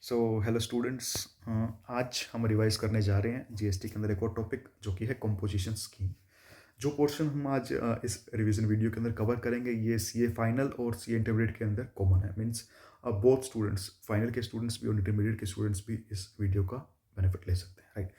So hello students, आज हम revise करने जा रहे हैं जीएसटी के अंदर एक और टॉपिक जो कि है कंपोजिशन स्कीम। जो पोर्शन हम आज इस रिवीजन वीडियो के अंदर कवर करेंगे ये सीए फाइनल और सीए इंटरमीडिएट के अंदर कॉमन है। मींस बोथ स्टूडेंट्स, फाइनल के स्टूडेंट्स भी और इंटरमीडिएट के स्टूडेंट्स भी इस वीडियो का बेनिफिट ले सकते हैं, राइट।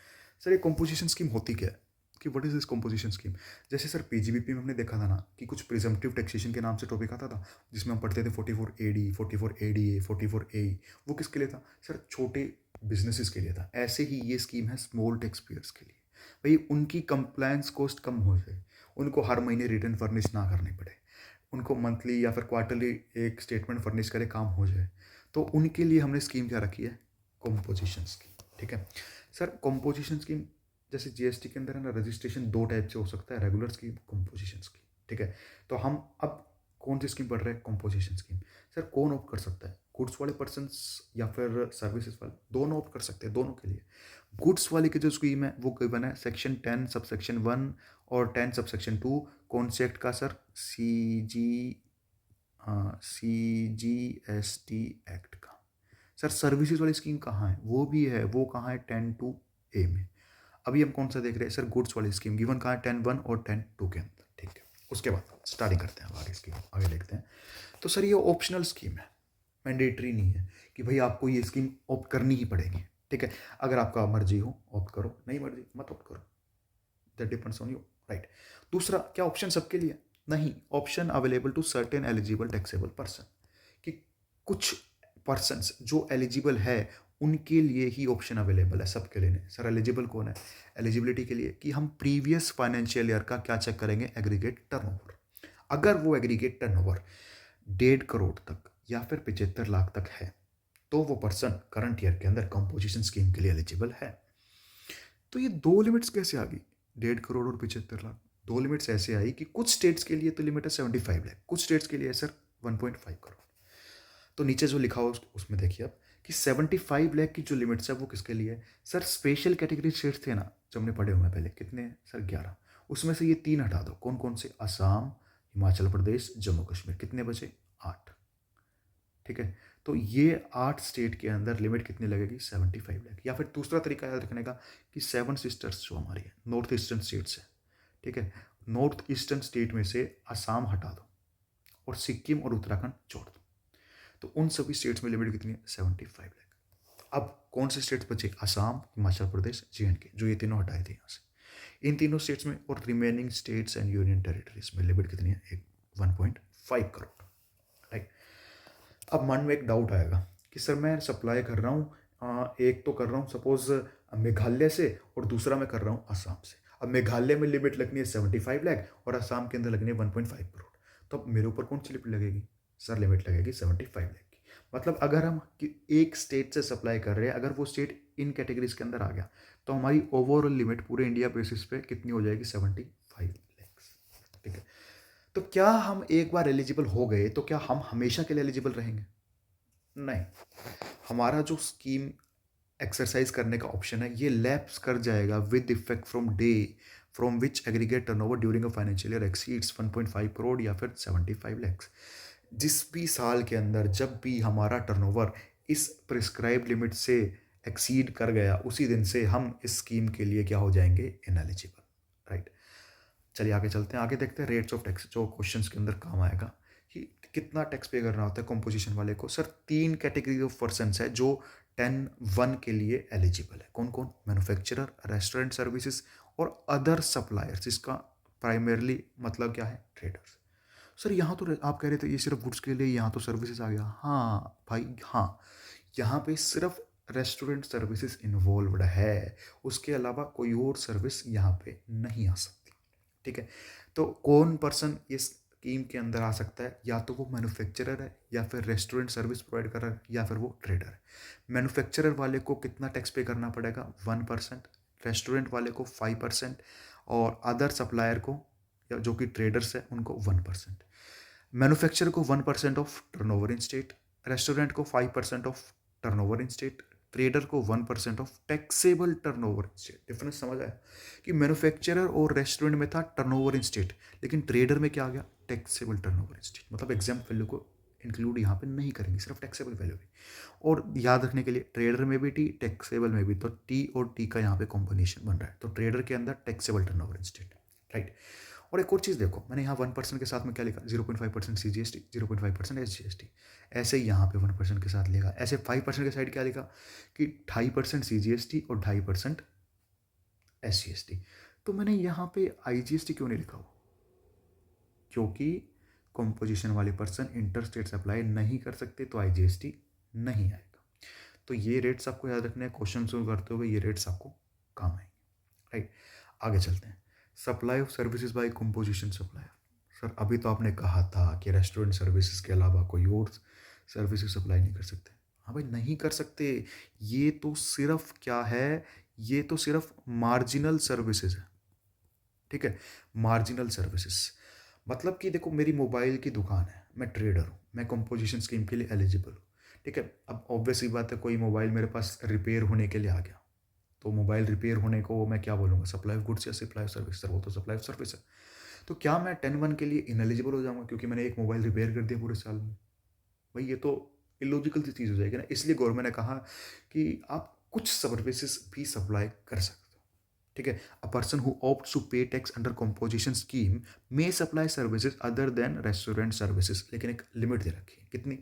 सर, ये कंपोजिशन स्कीम होती क्या है, कि what is this composition scheme. जैसे सर पीजीबीपी में हमने देखा था ना कि कुछ प्रिजम्पटिव टैक्सेशन के नाम से टॉपिक आता था, जिसमें हम पढ़ते थे 44 AD, 44 ADA, 44 A। वो किसके लिए था सर? छोटे बिजनेसेस के लिए था। ऐसे ही ये स्कीम है स्मॉल टैक्स पेयर्स के लिए। भाई उनकी कंप्लायंस कॉस्ट कम हो जाए, उनको हर महीने रिटर्न फर्निश ना करनी पड़े, उनको मंथली या फिर क्वार्टरली एक स्टेटमेंट फर्निश करे, काम हो जाए। तो उनके लिए हमने स्कीम क्या रखी है? Composition scheme. ठीक है सर। कॉम्पोजिशन स्कीम जैसे जीएसटी के अंदर है ना, रजिस्ट्रेशन दो टाइप से हो सकता है, रेगुलर स्कीम, कॉम्पोजिशन स्कीम। ठीक है, तो हम अब कौन सी स्कीम पढ़ रहे हैं? Composition scheme. सर कौन ऑप्ट कर सकता है? गुड्स वाले पर्सन या फिर सर्विसेज वाले? दोनों ऑप्ट कर सकते हैं, दोनों के लिए। गुड्स वाले की जो स्कीम है वो गिवन है सेक्शन 10 सबसेक्शन 1 और 10 सबसेक्शन 2। कौन से एक्ट का सर? CGST एक्ट का। सर सर्विसेज वाली स्कीम कहाँ है? वो भी है, वो कहाँ है? 10(2)A में। अभी हम कौन सा देख रहे हैं सर? गुड्स वाली स्कीम। गिवन कहाँ है? 10(1) और 10(2) के अंदर। ठीक है, उसके बाद स्टार्टिंग करते हैं, आगे स्कीम आगे देखते हैं। तो सर ये ऑप्शनल स्कीम है, मैंडेटरी नहीं है कि भाई आपको ये स्कीम ऑप्ट करनी ही पड़ेगी। ठीक है, अगर आपका मर्जी हो ऑप्ट करो, नहीं मर्जी मत ऑप्ट करो, that depends on you, right. दूसरा, क्या ऑप्शन सबके लिए? नहीं, option available to certain eligible taxable person, कि कुछ पर्सन्स जो एलिजिबल है उनके लिए ही ऑप्शन अवेलेबल है, सबके लिए नहीं। सर एलिजिबल कौन है? एलिजिबिलिटी के लिए कि हम प्रीवियस फाइनेंशियल ईयर का क्या चेक करेंगे? Aggregate turnover. अगर वो एग्रीगेट टर्नओवर 1.5 करोड़ तक या फिर 75 लाख तक है तो वो पर्सन करंट ईयर के अंदर कंपोजिशन स्कीम के लिए एलिजिबल है। तो ये दो लिमिट्स कैसे आ गई, 1.5 करोड़ और 75 लाख? दो लिमिट्स ऐसे आई कि कुछ स्टेट्स के लिए तो लिमिट है 75 लाख, कुछ स्टेट्स के लिए है सर 1.5 करोड़। तो नीचे जो लिखा हो उसमें देखिए आप कि 75 लाख की जो लिमिट्स है वो किसके लिए है? सर स्पेशल कैटेगरी स्टेट्स थे ना जो हमने पढ़े हुए हैं पहले, कितने हैं सर? 11। उसमें से ये 3 हटा दो। कौन कौन से? असम, हिमाचल प्रदेश, जम्मू कश्मीर। कितने बचे? 8। ठीक है, तो ये 8 स्टेट के अंदर लिमिट कितनी लगेगी? 75 लाख। या फिर दूसरा तरीका याद रखने का कि 7 सिस्टर्स जो हमारी है, नॉर्थ ईस्टर्न स्टेट्स है। ठीक है, नॉर्थ ईस्टर्न स्टेट में से असम हटा दो और सिक्किम और उत्तराखंड जोड़ दो, तो उन सभी स्टेट्स में लिमिट कितनी है? 75 लाख। अब कौन से स्टेट्स बचे? असम, हिमाचल प्रदेश, JNK, जो ये तीनों हटाए थे यहाँ से। इन तीनों स्टेट्स में और remaining states and union territories में लिमिट कितनी है? 1.5 करोड़, राइट। अब मन में एक डाउट आएगा कि सर मैं सप्लाई कर रहा हूँ, एक तो कर रहा हूँ सपोज मेघालय से और दूसरा मैं कर रहा हूँ असम से। अब मेघालय में लिमिट लगनी है 75 लाख और असम के अंदर लगनी है 1.5 करोड़। तो अब मेरे ऊपर कौन सी लिमिट लगेगी? सर लिमिट लगेगी 75 लाख की। मतलब अगर हम एक स्टेट से सप्लाई कर रहे हैं, अगर वो स्टेट इन कैटेगरीज के अंदर आ गया तो हमारी ओवरऑल लिमिट पूरे इंडिया बेसिस पे कितनी हो जाएगी? 75 लाख। ठीक है, तो क्या हम एक बार एलिजिबल हो गए तो क्या हम हमेशा के लिए एलिजिबल रहेंगे? नहीं, हमारा जो स्कीम एक्सरसाइज करने का ऑप्शन है ये लैप्स कर जाएगा with effect from day from which aggregate turnover during a financial year exceeds 1.5 crore या फिर 75 लैक्स। जिस भी साल के अंदर जब भी हमारा टर्नओवर इस प्रिस्क्राइब लिमिट से एक्सीड कर गया, उसी दिन से हम इस स्कीम के लिए क्या हो जाएंगे? Ineligible, right. चलिए आगे चलते हैं, आगे देखते हैं रेट्स ऑफ टैक्स, जो क्वेश्चंस के अंदर काम आएगा कि कितना टैक्स पे करना होता है कंपोजिशन वाले को। सर 3 कैटेगरी ऑफ पर्सनस है जो 10(1) के लिए एलिजिबल है। कौन कौन? मैन्युफैक्चरर, रेस्टोरेंट सर्विसेज और अदर सप्लायर्स। इसका प्राइमरली मतलब क्या है? ट्रेडर्स। सर यहाँ तो आप कह रहे थे ये सिर्फ गुड्स के लिए, यहाँ तो सर्विसेज आ गया। हाँ भाई हाँ, यहाँ पे सिर्फ रेस्टोरेंट सर्विसेज इन्वॉल्वड है, उसके अलावा कोई और सर्विस यहाँ पे नहीं आ सकती। ठीक है, तो कौन पर्सन इस स्कीम के अंदर आ सकता है? या तो वो मैन्युफैक्चरर है, या फिर रेस्टोरेंट सर्विस प्रोवाइड कर रहा है, या फिर वो ट्रेडर है। मैन्युफैक्चरर वाले को कितना टैक्स पे करना पड़ेगा? 1%। रेस्टोरेंट वाले को 5% और अदर सप्लायर को या जो कि ट्रेडर्स है उनको 1%। मैन्युफैक्चरर को 1% of turnover in state, restaurant को 5% of turnover in state, trader को 1% of taxable turnover in state. Difference समझ आया कि मैन्युफैक्चरर और रेस्टोरेंट में था टर्नओवर इन स्टेट, लेकिन ट्रेडर में क्या आ गया? Taxable turnover in state. मतलब एग्जाम वैल्यू को इंक्लूड यहाँ पे नहीं करेंगे, सिर्फ टैक्सेबल वैल्यू भी। और याद रखने के लिए ट्रेडर में भी टी, टैक्सेबल में भी, तो टी और टी का यहाँ पे कॉम्बिनेशन बन रहा है, तो ट्रेडर के अंदर टैक्सेबल टर्नओवर इंस्टेड, राइट। और एक और चीज़ देखो, मैंने यहाँ 1% के साथ में क्या लिखा, 0.5% CGST, 0.5% SGST। ऐसे ही यहाँ पे 1% के साथ लिखा, ऐसे 5% के साइड क्या लिखा कि 2.5% CGST और 2.5% SGST। तो मैंने यहाँ पे IGST क्यों नहीं लिखा हुआ, क्योंकि कंपोजिशन वाले पर्सन इंटर स्टेट सप्लाई नहीं कर सकते, तो IGST नहीं आएगा। तो ये रेट्स आपको याद रखने हैं, क्वेश्चन सोल्व करते हुए ये रेट्स आपको काम आएंगे, राइट। आगे चलते हैं, supply of services by composition supplier. Sir अभी तो आपने कहा था कि रेस्टोरेंट सर्विसेज के अलावा कोई और सर्विसेज सप्लाई नहीं कर सकते। हाँ भाई, नहीं कर सकते, ये तो सिर्फ क्या है, ये तो सिर्फ मार्जिनल सर्विसेज है, ठीक है, मार्जिनल सर्विसेज। मतलब कि देखो, मेरी मोबाइल की दुकान है, मैं ट्रेडर हूँ, मैं कंपोजिशन स्कीम के लिए एलिजिबल हूँ, ठीक है। अब ऑब्वियस ही बात है, कोई मोबाइल मेरे पास रिपेयर होने के लिए आ गया, तो मोबाइल रिपेयर होने को मैं क्या बोलूँगा, सप्लाई ऑफ गुड्स या सप्लाई ऑफ सर्विस। सर वो तो सप्लाई ऑफ सर्विस है। तो क्या मैं 10(1) के लिए इनएलिजिबल हो जाऊँगा क्योंकि मैंने एक मोबाइल रिपेयर कर दिया पूरे साल में? भाई ये तो इलॉजिकल सी चीज़ हो जाएगी ना। इसलिए गवर्नमेंट ने कहा कि आप कुछ सर्विसेज भी सप्लाई कर सकते हो, ठीक है। A person who opt to pay tax under composition scheme may supply services other than restaurant services, लेकिन एक लिमिट दे रखी है, कितनी,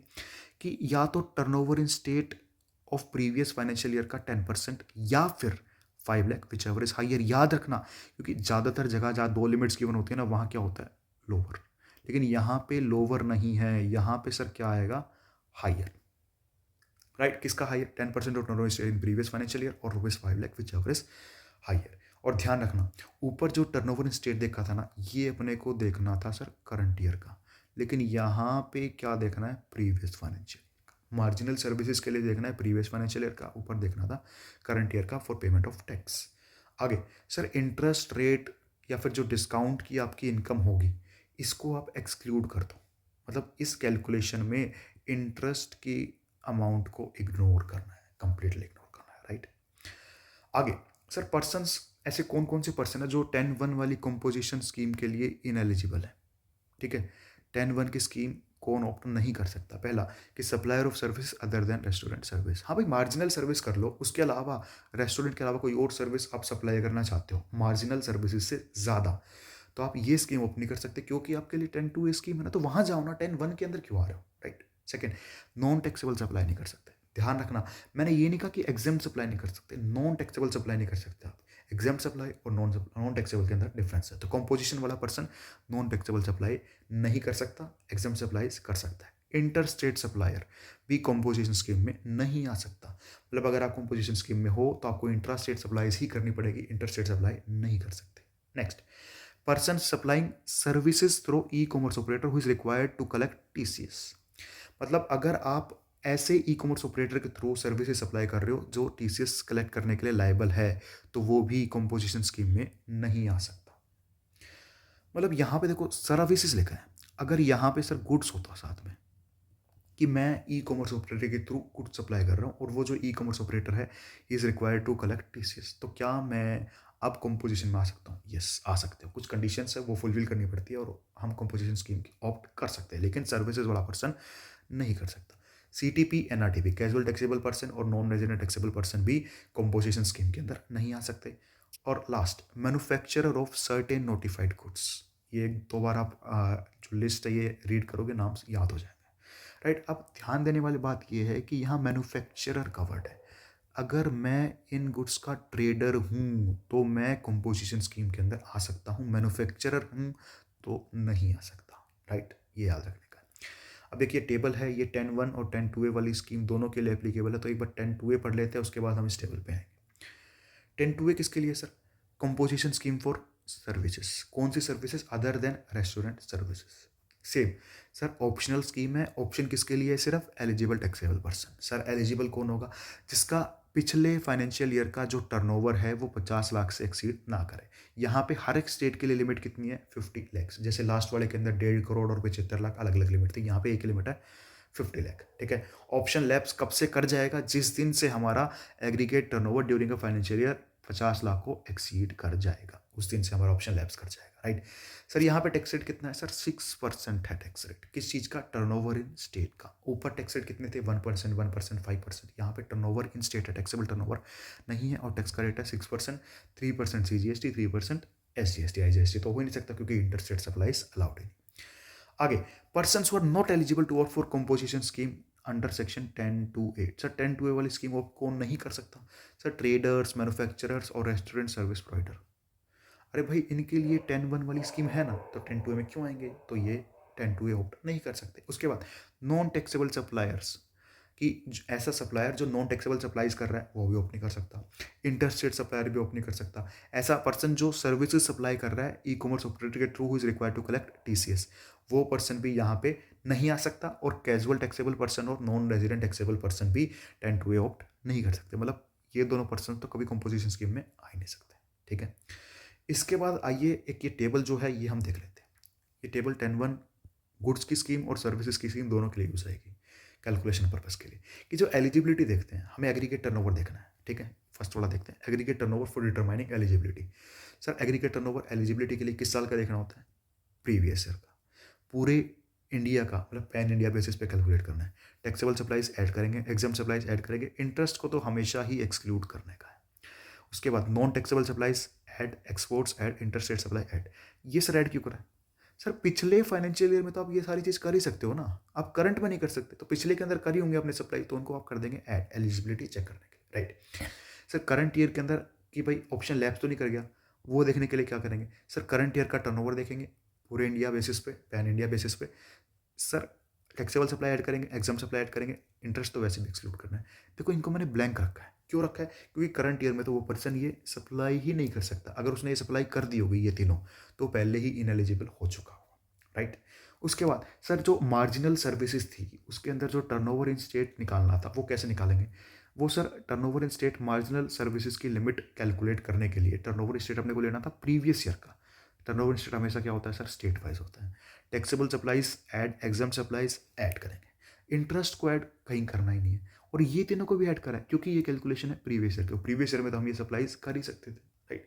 कि या तो turnover in state of previous financial year का 10% या फिर 5 lakh, which ever is higher. याद रखना, क्योंकि ज़्यादातर जगह जहाँ 2 लिमिट्स गिवन होती है ना, वहाँ क्या होता है, लोअर, लेकिन यहाँ पे लोअर नहीं है, यहाँ पे सर क्या आएगा, हाइयर, राइट। किसका higher, 10% of turnover in previous financial year और ₹5 lakh, which ever is higher. और ध्यान रखना, ऊपर जो टर्नओवर इन स्टेट देखा था ना, ये अपने को देखना था सर करंट ईयर का, लेकिन यहाँ पे क्या देखना है, प्रीवियस फाइनेंशियल। मार्जिनल सर्विसेज के लिए देखना है प्रीवियस फाइनेंशियल ईयर का, ऊपर देखना था करंट ईयर का फॉर पेमेंट ऑफ टैक्स। आगे सर, इंटरेस्ट रेट या फिर जो डिस्काउंट की आपकी इनकम होगी, इसको आप एक्सक्लूड कर दो, मतलब इस कैलकुलेशन में इंटरेस्ट की अमाउंट को इग्नोर करना है, कंप्लीटली इग्नोर करना है, राइट। आगे सर, पर्सन्स, ऐसे कौन कौन से पर्सन है जो 10(1) वाली कंपोजिशन स्कीम के लिए इनएलिजिबल है, ठीक है। 10(1) की स्कीम कौन ऑप्ट नहीं कर सकता, पहला कि supplier of service other than restaurant service. हाँ भाई, मार्जिनल सर्विस कर लो, उसके अलावा रेस्टोरेंट के अलावा कोई और सर्विस आप सप्लाई करना चाहते हो मार्जिनल सर्विसेज से ज़्यादा, तो आप ये स्कीम ओपन नहीं कर सकते, क्योंकि आपके लिए 10(2) स्कीम है ना, तो वहाँ जाओ ना, 10(1) के अंदर क्यों आ रहे हो, right. Second, non taxable supply नहीं कर सकते। ध्यान रखना, मैंने ये नहीं कहा कि एग्जाम्प्ट सप्लाई नहीं कर सकते, नॉन टैक्सेबल सप्लाई नहीं कर सकते आप। एग्जाम्प्ट सप्लाई और नॉन टैक्सेबल के अंदर डिफरेंस है, तो कंपोजिशन वाला पर्सन नॉन टैक्सेबल सप्लाई नहीं कर सकता, एग्जाम्प्ट सप्लाई कर सकता है। इंटर स्टेट सप्लायर भी कंपोजिशन स्कीम में नहीं आ सकता, मतलब अगर आप कंपोजिशन स्कीम में हो तो आपको इंट्रा स्टेट सप्लाईज ही करनी पड़ेगी, इंटर स्टेट सप्लाई नहीं कर सकते। Next, person supplying services through e commerce operator who is required to collect TCS। मतलब अगर आप ऐसे ई कॉमर्स ऑपरेटर के थ्रू सर्विसेज सप्लाई कर रहे हो जो TCS कलेक्ट करने के लिए लायबल है, तो वो भी कंपोजिशन स्कीम में नहीं आ सकता। मतलब यहाँ पे देखो, सर्विसेज लिखा है, अगर यहाँ पे सर गुड्स होता साथ में कि मैं ई कॉमर्स ऑपरेटर के थ्रू गुड्स सप्लाई कर रहा हूँ और वो जो ई कॉमर्स ऑपरेटर है is required to collect TCS, तो क्या मैं अब कंपोजिशन में आ सकता हूँ? यस, आ सकते हो। कुछ कंडीशंस है वो फुलफिल करनी पड़ती है और हम कंपोजिशन स्कीम की ऑप्ट कर सकते हैं, लेकिन सर्विसेज वाला पर्सन नहीं कर सकता। CTP NRTP, casual taxable person और नॉन रेजिडेंट टैक्सेबल पर्सन भी कंपोजिशन स्कीम के अंदर नहीं आ सकते। और last, manufacturer of certain notified goods, ये दो बार आप जो लिस्ट है ये रीड करोगे, नाम याद हो जाएंगे, राइट। अब ध्यान देने वाली बात ये है कि यहाँ मैन्युफैक्चरर का वर्ड है, अगर मैं इन गुड्स का ट्रेडर हूँ तो मैं कंपोजिशन स्कीम के अंदर आ सकता हूँ, मैन्युफैक्चरर हूँ तो नहीं आ सकता, राइट। ये याद रखने का। अब देखिए टेबल है, ये 10(1) और 10(2) वाली स्कीम दोनों के लिए एप्लीकेबल है, तो एक बार 10(2) पढ़ लेते हैं, उसके बाद हम इस टेबल पे आएंगे। 10(2) किसके लिए sir, composition scheme for services. कौन सी services, other than restaurant services. Same sir, optional scheme है, ऑप्शन किसके लिए, सिर्फ eligible taxable person. Sir eligible कौन होगा, जिसका पिछले फाइनेंशियल ईयर का जो टर्नओवर है वो 50 लाख से एक्सीड ना करे। यहाँ पे हर एक स्टेट के लिए लिमिट कितनी है, 50 लाख। जैसे लास्ट वाले के अंदर 1.5 करोड़ और 75 लाख अलग अलग लिमिट थी, यहाँ पे एक लिमिट है 50 लाख, ठीक है। ऑप्शन लैप्स कब से कर जाएगा, जिस दिन से हमारा aggregate turnover during a financial year 50 lakh को एक्सीड कर जाएगा, उस दिन से हमारा ऑप्शन लैप्स कर जाएगा। राइट। सर यहाँ पे टैक्स रेट कितना है? सर 6% है टैक्स रेट। किस चीज़ का? टर्नओवर इन स्टेट का। ऊपर टैक्स रेट कितने थे? 1%, 1%, 5%। यहाँ पे टर्नओवर इन स्टेट है, टैक्सेबल टर्नओवर नहीं है, और टैक्स का रेट है 6%, 3% CGST, 3% SGST, IGST तो हो ही नहीं सकता क्योंकि इंटर स्टेट सप्लाईज अलाउड है। आगे, persons were not eligible to work for composition scheme under section 10(2)(8। Sir 10(2)(A) वाली स्कीम वो कौन नहीं कर सकता? सर ट्रेडर्स, मैन्युफैक्चरर्स और रेस्टोरेंट सर्विस प्रोवाइडर। अरे भाई इनके लिए 10(1) वाली स्कीम है ना, तो 10(2)(A) में क्यों आएंगे? तो ये 10(2)(A) ऑप्ट नहीं कर सकते। उसके बाद नॉन टैक्सेबल सप्लायर्स, कि ऐसा सप्लायर जो नॉन टैक्सेबल सप्लाईज कर रहा है वो भी ऑप्ट नहीं कर सकता। इंटरस्टेट सप्लायर भी ऑप्ट नहीं कर सकता। ऐसा पर्सन जो सर्विसेज सप्लाई कर रहा है ई कॉमर्स ऑपरेटर के through is required to collect TCS, वो पर्सन भी यहाँ पे नहीं आ सकता। और कैजुअल टैक्सेबल पर्सन और नॉन रेजिडेंट टैक्सेबल पर्सन भी 10(2)(A) ऑप्ट नहीं कर सकते। मतलब ये दोनों पर्सन तो कभी कंपोजिशन स्कीम में आ ही नहीं सकते। ठीक है। इसके बाद आइए एक ये टेबल जो है ये हम देख लेते हैं। ये टेबल 10(1) गुड्स की स्कीम और सर्विसेज की स्कीम दोनों के लिए यूज आएगी कैलकुलेशन पर्पस के लिए। कि जो एलिजिबिलिटी देखते हैं, हमें एग्रीगेट टर्नओवर देखना है। ठीक है, फर्स्ट वाला देखते हैं, aggregate turnover for determining eligibility. Sir aggregate turnover eligibility के लिए किस साल का देखना होता है? प्रीवियस ईयर का। पूरे इंडिया का, मतलब पैन इंडिया बेसिस पे कैलकुलेट करना है। टैक्सेबल सप्लाईज ऐड करेंगे, एग्जाम सप्लाईज ऐड करेंगे, इंटरेस्ट को तो हमेशा ही एक्सक्लूड करने का है। उसके बाद non taxable supplies add, exports add, interstate supply add. ये सर ऐड क्यों करा है? सर पिछले फाइनेंशियल ईयर में तो आप ये सारी चीज़ कर ही सकते हो ना, आप करंट में नहीं कर सकते, तो पिछले के अंदर कर ही होंगे अपने सप्लाई, तो उनको आप कर देंगे ऐड एलिजिबिलिटी चेक करने के लिए। राइट। सर करंट ईयर के अंदर कि भाई ऑप्शन लैप्स तो नहीं कर गया, वो देखने के लिए क्या करेंगे? सर करंट ईयर का टर्नओवर देखेंगे पूरे इंडिया बेसिस पे, पैन इंडिया बेसिस पे। सर टैक्सेबल सप्लाई ऐड करेंगे, एग्जाम सप्लाई ऐड करेंगे, इंटरेस्ट तो वैसे भी एक्सक्लूड करना है। देखो इनको मैंने ब्लैंक रखा है, क्यों रखा है? क्योंकि करंट ईयर में तो वो पर्सन ये सप्लाई ही नहीं कर सकता। अगर उसने ये सप्लाई कर दी होगी ये तीनों, तो पहले ही इनएलिजिबल हो चुका होगा। राइट। उसके बाद सर जो मार्जिनल सर्विसेज थी उसके अंदर जो टर्नओवर इन स्टेट निकालना था वो कैसे निकालेंगे? वो sir turnover in state marginal services की लिमिट कैलकुलेट करने के लिए टर्नओवर इन स्टेट अपने को लेना था प्रीवियस ईयर का। टर्नओवर इन स्टेट हमेशा क्या होता है सर? स्टेट वाइज होता है। Taxable supplies add, exam supplies add करेंगे, इंटरेस्ट को ऐड कहीं करना ही नहीं है, और ये तीनों को भी ऐड करा है क्योंकि ये कैलकुलेशन है प्रीवियस ईयर के। प्रीवियस ईयर में तो हम ये सप्लाईज कर ही सकते थे। राइट।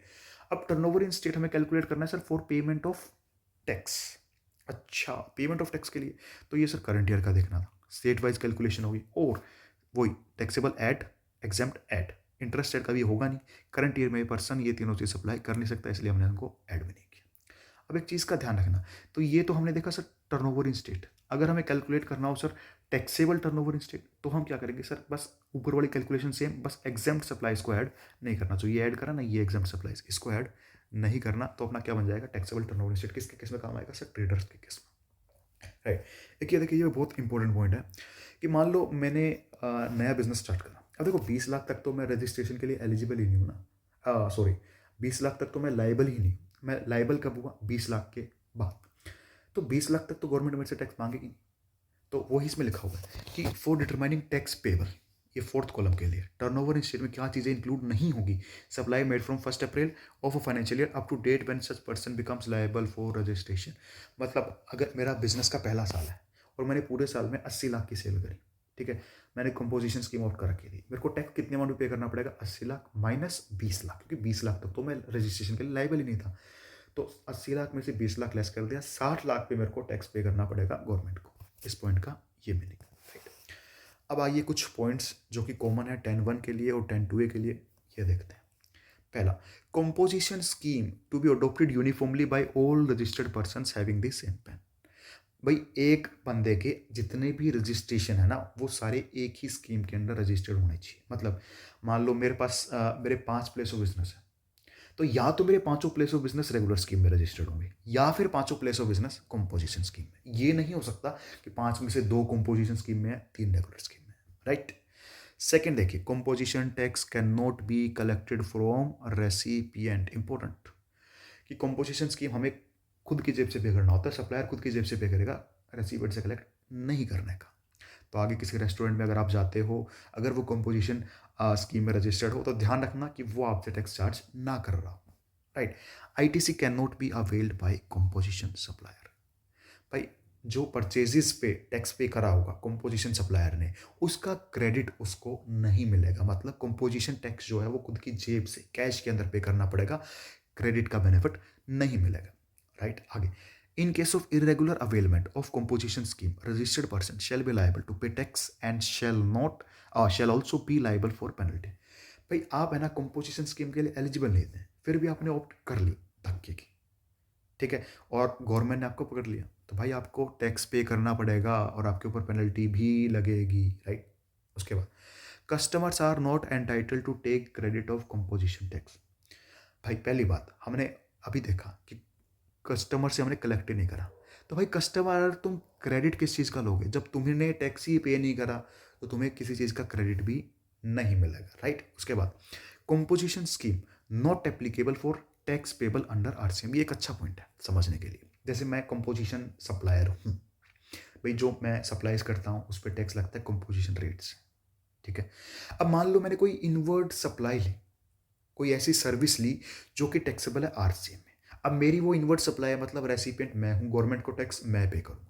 अब टर्नओवर इन स्टेट हमें कैलकुलेट करना है sir for payment of tax. अच्छा, पेमेंट ऑफ टैक्स के लिए तो ये सर करंट ईयर का देखना था, स्टेट वाइज कैलकुलेशन होगी, और वही taxable add, exempt add, interest add कभी होगा नहीं। करंट ईयर में पर्सन ये तीनों चीज सप्लाई कर नहीं सकता, इसलिए हमने उनको ऐड भी नहीं किया। अब एक चीज़ का ध्यान रखना, तो ये तो हमने देखा सर टर्नओवर इन स्टेट। अगर हमें कैलकुलेट करना हो sir taxable turnover in state, तो हम क्या करेंगे सर? बस ऊपर वाली कैलकुलेशन सेम, बस एग्जाम्प्ट सप्लाईज को ऐड नहीं करना। तो ये ऐड करा ना, ये एग्जाम्प्ट सप्लाईज, इसको ऐड नहीं करना, तो अपना क्या बन जाएगा? Taxable turnover in state. किसके केस में काम आएगा सर? ट्रेडर्स के केस में। राइट। एक ये देखिए, ये बहुत इंपॉर्टेंट पॉइंट है कि मान लो मैंने नया बिजनेस स्टार्ट करा। अब देखो 20 लाख तक तो मैं रजिस्ट्रेशन के लिए एलिजिबल ही नहीं हूँ ना, सॉरी 20 लाख तक तो मैं लाइबल ही नहीं। मैं लाइबल कब हुआ? 20 लाख के बाद। तो 20 लाख तक तो गवर्नमेंट मेरे से टैक्स मांगेगी। तो वही इसमें लिखा हुआ है कि फॉर डिटरमाइनिंग टैक्स पेबल, ये फोर्थ कॉलम के लिए टर्नओवर इन स्टेट में क्या चीज़ें इंक्लूड नहीं होगी? Supply made from 1 April of a financial year up to date when such person becomes liable for registration. मतलब अगर मेरा बिजनेस का पहला साल है और मैंने पूरे साल में 80 लाख की सेल करी, ठीक है, मैंने कंपोजिशन स्कीम आउट कर रखी थी, मेरे को टैक्स कितने अमाउंट पे करना पड़ेगा? 80 लाख माइनस 20 लाख, क्योंकि 20 लाख तक तो मैं रजिस्ट्रेशन के लिए लायबल ही नहीं था। तो 80 लाख में से 20 लाख लेस कर दिया, 60 लाख पे मेरे को टैक्स पे करना पड़ेगा गवर्नमेंट को। इस पॉइंट का ये मीनिंग। राइट। अब आइए कुछ पॉइंट्स जो कि कॉमन है 10(1) के लिए और 10(2)(A) के लिए, ये देखते हैं। पहला, composition scheme to be adopted uniformly by all registered persons having the same PAN. भाई एक बंदे के जितने भी रजिस्ट्रेशन है ना, वो सारे एक ही स्कीम के अंदर रजिस्टर्ड होने चाहिए। मतलब मान लो मेरे पास मेरे 5 प्लेस ऑफ बिजनेस है, तो या तो मेरे 5 place of business regular scheme में रजिस्टर्ड होंगे या फिर 5 place of business composition scheme में। ये नहीं हो सकता कि 5 में से 2 कंपोजिशन स्कीम में है, 3 रेगुलर स्कीम में। राइट। सेकेंड देखिए, composition tax can not be collected from recipient. Important, कि कंपोजिशन स्कीम हमें खुद की जेब से पे करना होता है, सप्लायर खुद की जेब से पे करेगा, रेसिपिएंट से कलेक्ट नहीं करने का। तो आगे किसी रेस्टोरेंट में अगर आप जाते हो, अगर वो कंपोजिशन स्कीम में रजिस्टर्ड हो, तो ध्यान रखना कि वो आपसे टैक्स चार्ज ना कर रहा हो। Right. ITC can not be availed bye composition supplier. भाई जो परचेजेस पे टैक्स पे करा होगा कंपोजिशन सप्लायर ने, उसका क्रेडिट उसको नहीं मिलेगा। मतलब कंपोजिशन टैक्स जो है वो खुद की जेब से कैश के अंदर पे करना पड़ेगा, क्रेडिट का बेनिफिट नहीं मिलेगा। राइट। आगे, in case of irregular availment of composition scheme registered person shall be liable to pay tax and shall also be liable for penalty. भाई आप है ना कंपोजिशन स्कीम के लिए एलिजिबल नहीं थे, फिर भी आपने ऑप्ट कर ली धक्के की, ठीक है, और गवर्नमेंट ने आपको पकड़ लिया, तो भाई आपको टैक्स पे करना पड़ेगा और आपके ऊपर पेनल्टी भी लगेगी, राइट। उसके बाद, customers are not entitled to take credit of composition tax. भाई पहली बात, हमने अभी देखा कि कस्टमर से हमने कलेक्ट ही नहीं करा, तो भाई कस्टमर तुम क्रेडिट किस चीज़ का लोगे? जब तुमने टैक्स ही पे नहीं करा तो तुम्हें किसी चीज़ का क्रेडिट भी नहीं मिलेगा, राइट। उसके बाद, composition scheme not applicable for tax payable under RCM. ये एक अच्छा पॉइंट है समझने के लिए। जैसे मैं कंपोजिशन सप्लायर हूँ, भाई जो मैं सप्लाईज करता हूँ उस पर टैक्स लगता है कंपोजिशन रेट से, ठीक है। अब मान लो मैंने कोई इनवर्ड सप्लाई ली, कोई ऐसी सर्विस ली जो कि टैक्सेबल है आरसीएम में। अब मेरी वो इनवर्ट सप्लाई है, मतलब रेसिपिएंट मैं हूँ, गवर्नमेंट को टैक्स मैं पे करूँगा,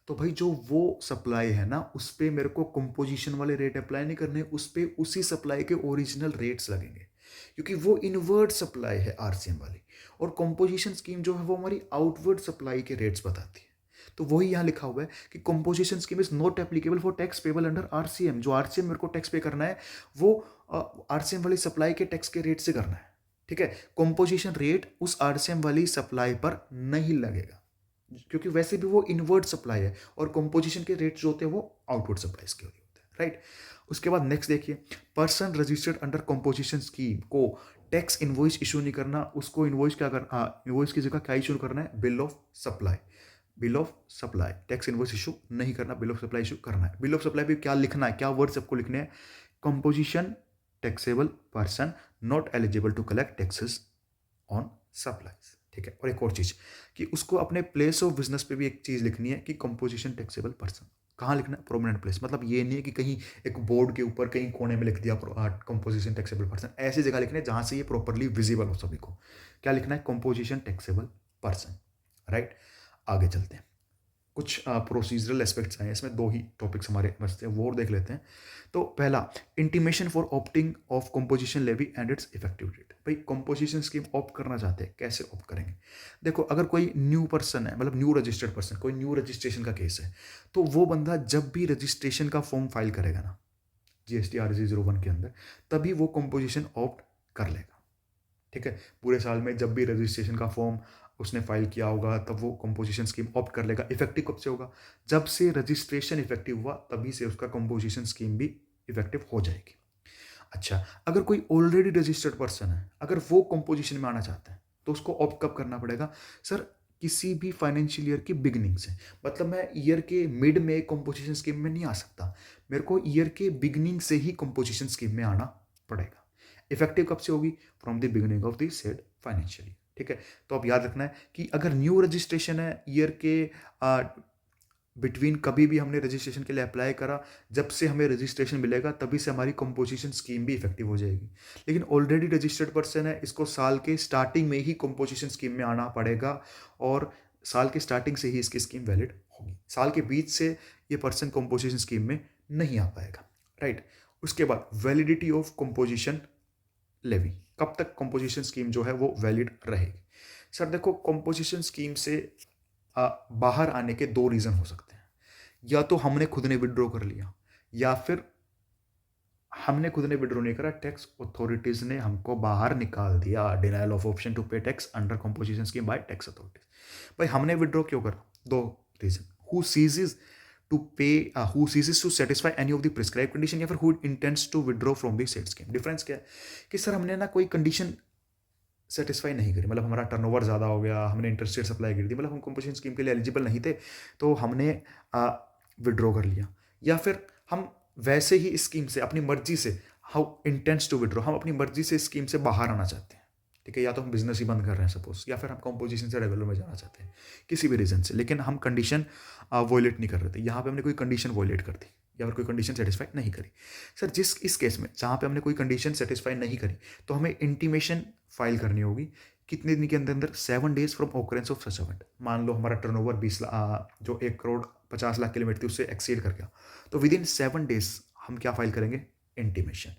तो भाई जो वो सप्लाई है ना उस पर मेरे को कंपोजिशन वाले रेट अप्लाई नहीं करने, उस पर उसी सप्लाई के ओरिजिनल रेट्स लगेंगे, क्योंकि वो इनवर्ट सप्लाई है आरसीएम वाली, और कंपोजिशन स्कीम जो है वो हमारी आउटवर्ड सप्लाई के रेट्स बताती है। तो वही यहाँ लिखा हुआ है कि composition scheme is not applicable for tax payable under RCM. जो आरसीएम मेरे को टैक्स पे करना है वो आरसीएम वाली सप्लाई के टैक्स के रेट से करना है, ठीक है। कंपोजिशन रेट उस आरसीएम वाली सप्लाई पर नहीं लगेगा, क्योंकि वैसे भी वो इनवर्ट सप्लाई है, और कंपोजिशन के रेट जो होते हैं वो आउटवर्ड सप्लाईज के होते हैं, राइट। उसके बाद नेक्स्ट देखिए, person registered under composition scheme को टैक्स इनवॉइस इशू नहीं करना, उसको इनवॉइस क्या करना, इनवॉइस की जगह क्या इशू करना है? Bill of supply. Bill of supply, tax invoice issue नहीं करना, बिल ऑफ सप्लाई इशू करना है। बिल ऑफ सप्लाई पे क्या लिखना है, क्या वर्ड्स आपको लिखने हैं? Composition taxable person not eligible to collect taxes on supplies, ठीक है। और एक और चीज कि उसको अपने प्लेस ऑफ बिजनेस पे भी एक चीज लिखनी है कि कंपोजिशन टैक्सेबल पर्सन। कहाँ लिखना है? Prominent place. मतलब ये नहीं है कि कहीं एक बोर्ड के ऊपर कहीं कोने में लिख दिया कंपोजिशन टैक्सेबल पर्सन, ऐसी जगह लिखना है जहां से ये प्रॉपरली विजिबल हो सभी को। क्या लिखना है? Composition taxable person, right. आगे चलते हैं, कुछ प्रोसीजरल एस्पेक्ट्स हैं इसमें, दो ही टॉपिक्स हमारे बचते हैं वो और देख लेते हैं। तो पहला, intimation for opting of composition levy and its effective date. भाई कंपोजिशन स्कीम ऑप्ट करना चाहते हैं, कैसे ऑप्ट करेंगे? देखो, अगर कोई न्यू पर्सन है, मतलब न्यू रजिस्टर्ड पर्सन, कोई न्यू रजिस्ट्रेशन का केस है, तो वो बंदा जब भी रजिस्ट्रेशन का फॉर्म फाइल करेगा ना GST-RG 01 के अंदर, तभी वो कंपोजिशन ऑप्ट कर लेगा, ठीक है। पूरे साल में जब भी रजिस्ट्रेशन का फॉर्म उसने फाइल किया होगा तब वो कंपोजिशन स्कीम ऑप्ट कर लेगा। इफेक्टिव कब से होगा? जब से रजिस्ट्रेशन इफेक्टिव हुआ तभी से उसका कंपोजिशन स्कीम भी इफेक्टिव हो जाएगी। अच्छा, अगर कोई ऑलरेडी रजिस्टर्ड पर्सन है, अगर वो कंपोजिशन में आना चाहता है, तो उसको ऑप्ट कब करना पड़ेगा? सर, किसी भी फाइनेंशियल ईयर की बिगिनिंग से। मतलब मैं ईयर के मिड में कंपोजिशन स्कीम में नहीं आ सकता, मेरे को ईयर के बिगिनिंग से ही कंपोजिशन स्कीम में आना पड़ेगा। इफेक्टिव कब से होगी? From the beginning of the said financial year, ठीक है। तो अब याद रखना है कि अगर न्यू रजिस्ट्रेशन है, ईयर के बिटवीन कभी भी हमने रजिस्ट्रेशन के लिए अप्लाई करा, जब से हमें रजिस्ट्रेशन मिलेगा तभी से हमारी कंपोजिशन स्कीम भी इफेक्टिव हो जाएगी। लेकिन ऑलरेडी रजिस्टर्ड पर्सन है, इसको साल के स्टार्टिंग में ही कंपोजिशन स्कीम में आना पड़ेगा, और साल के स्टार्टिंग से ही इसकी स्कीम वैलिड होगी। साल के बीच से ये पर्सन कंपोजिशन स्कीम में नहीं आ पाएगा, राइट। उसके बाद, वैलिडिटी ऑफ कंपोजिशन लेवी, कब तक कंपोजिशन स्कीम जो है वो वैलिड रहेगी? सर देखो, कंपोजिशन स्कीम से बाहर आने के दो रीज़न हो सकते हैं। या तो हमने खुद ने विड्रॉ कर लिया, या फिर हमने खुद ने विड्रॉ नहीं करा, टैक्स अथॉरिटीज ने हमको बाहर निकाल दिया। Denial of option to pay tax under composition scheme by tax authorities. भाई हमने विड्रॉ क्यों करा? दो reason, who ceases to pay, who ceases to satisfy any of the prescribe condition, या फिर who intends to withdraw from the said scheme. Difference क्या है कि सर हमने ना कोई कंडीशन सेटिस्फाई नहीं करी, मतलब हमारा टर्नओवर ज़्यादा हो गया, हमने इंटरेस्ट रेट सप्लाई कर दी, मतलब हम कंपोजिशन स्कीम के लिए एलिजिबल नहीं थे, तो हमने विड्रॉ कर लिया। या फिर हम वैसे ही इस स्कीम से अपनी मर्जी से, हाउ इंटेंट्स टू विड्रॉ, हम अपनी मर्जी से स्कीम से बाहर आना चाहते हैं, ठीक है। या तो हम बिजनेस ही बंद कर रहे हैं सपोज, या फिर हम कंपोजिशन से रेगुलर में जाना चाहते हैं, किसी भी रीज़न से, लेकिन हम कंडीशन वॉयलेट नहीं कर रहे थे। यहाँ पे हमने कोई कंडीशन वॉयलेट कर दी, या फिर कोई कंडीशन सेटिस्फाई नहीं करी। सर जिस इस केस में जहाँ पे हमने कोई कंडीशन सेटिस्फाई नहीं करी, तो हमें इंटीमेशन फाइल करनी होगी। कितने दिन के अंदर अंदर? 7 days from occurrence of such event. मान लो हमारा टर्नओवर 20 लाख, जो 1,50,00,000 की लिमिट थी उससे एक्सीड कर गया, तो विद इन 7 डेज हम क्या फाइल करेंगे? इंटीमेशन।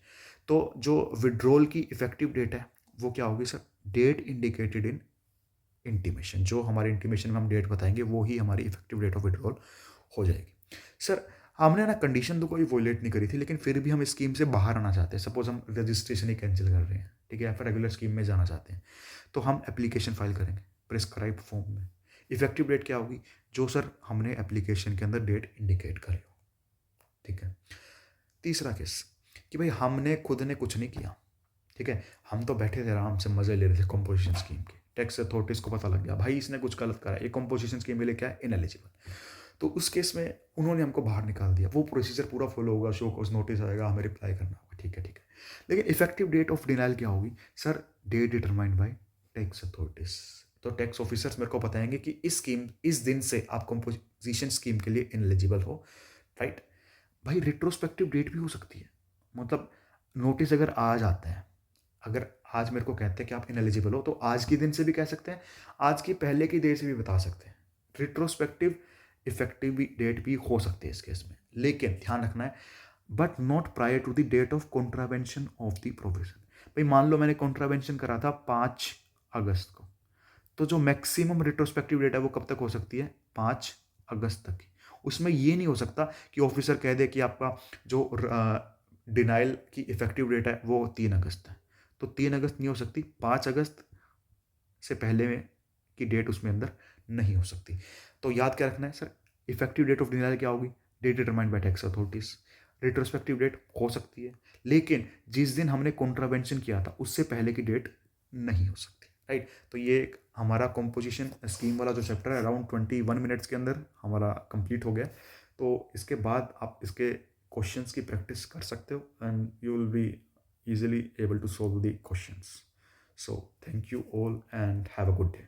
तो जो विड्रॉल की इफेक्टिव डेट है वो क्या होगी sir? Date indicated in intimation, जो हमारे इंटीमेशन में हम डेट बताएंगे वो ही हमारी इफेक्टिव डेट ऑफ विड्रॉल हो जाएगी। सर हमने ना कंडीशन तो कोई वोलेट नहीं करी थी, लेकिन फिर भी हम स्कीम से बाहर आना चाहते हैं। सपोज हम रजिस्ट्रेशन ही कैंसिल कर रहे हैं, ठीक है, या फिर रेगुलर स्कीम में जाना चाहते हैं, तो हम एप्लीकेशन फाइल करेंगे प्रिस्क्राइब फॉर्म में। इफेक्टिव डेट क्या होगी? जो सर हमने एप्लीकेशन के अंदर डेट इंडिकेट करी हो, ठीक है। तीसरा केस कि भाई हमने खुद ने कुछ नहीं किया, ठीक है, हम तो बैठे थे आराम से मजे ले रहे थे कंपोजिशन स्कीम के, टैक्स अथॉरिटीज को पता लग गया भाई इसने कुछ गलत करा, ये कंपोजिशन स्कीम के लिए क्या है, इनएलिजिबल। तो उस केस में उन्होंने हमको बाहर निकाल दिया। वो प्रोसीजर पूरा फॉलो होगा, शो कोर्स नोटिस आएगा, हमें रिप्लाई करना होगा, ठीक है ठीक है। लेकिन इफेक्टिव डेट ऑफ डिनाइल क्या होगी? Sir date determined by tax authorities. तो टैक्स ऑफिसर्स मेरे को बताएंगे कि इस दिन से आप कंपोजिशन स्कीम के लिए इनएलिजिबल हो, राइट। भाई रिट्रोस्पेक्टिव डेट भी हो सकती है, मतलब नोटिस अगर आज आता है, अगर आज मेरे को कहते हैं कि आप इनएलिजिबल हो, तो आज के दिन से भी कह सकते हैं, आज की पहले की डेट से भी बता सकते हैं। रिट्रोस्पेक्टिव इफेक्टिव डेट भी हो सकती है इस केस में, लेकिन ध्यान रखना है but not prior to the date of contravention of the provision. भाई मान लो मैंने कॉन्ट्रावेंशन करा था 5 अगस्त को, तो जो मैक्सिमम रिट्रोस्पेक्टिव डेट है वो कब तक हो सकती है? 5 अगस्त तक ही। उसमें ये नहीं हो सकता कि ऑफिसर कह दे कि आपका जो डिनाइल की इफेक्टिव डेट है वो 3 अगस्त है, तो 3 अगस्त नहीं हो सकती, 5 अगस्त से पहले में की डेट उसमें अंदर नहीं हो सकती। तो याद क्या रखना है sir, effective date of denial क्या होगी? Date determined by tax authorities. Retrospective date हो सकती है, लेकिन जिस दिन हमने कॉन्ट्रावेंशन किया था उससे पहले की डेट नहीं हो सकती, राइट। तो ये एक हमारा कॉम्पोजिशन स्कीम वाला जो चैप्टर है अराउंड 21 मिनट्स के अंदर हमारा कंप्लीट हो गया। तो इसके बाद आप इसके क्वेश्चंस की प्रैक्टिस कर सकते हो and you will be easily able to solve the questions. So thank you all and have a good day.